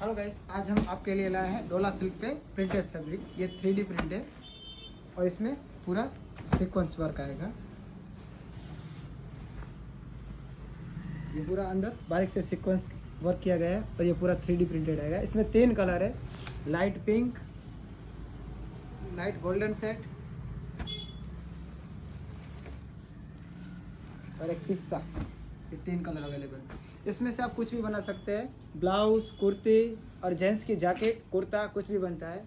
Hello guys, आज हम आपके लिए लाए हैं डोला सिल्क पे प्रिंटेड फैब्रिक। ये 3D प्रिंट है और इसमें पूरा सीक्वेंस वर्क आएगा। ये पूरा अंदर बारीक से सीक्वेंस वर्क किया गया है और ये पूरा 3D प्रिंटेड आएगा। इसमें 3 कलर है, light pink, light golden set और एक पिस्ता। ये 3 कलर अवेलेबल। इसमें से आप कुछ भी बना सकते हैं, ब्लाउज, कुर्ती और जेंट्स की जैकेट, कुर्ता, कुछ भी बनता है।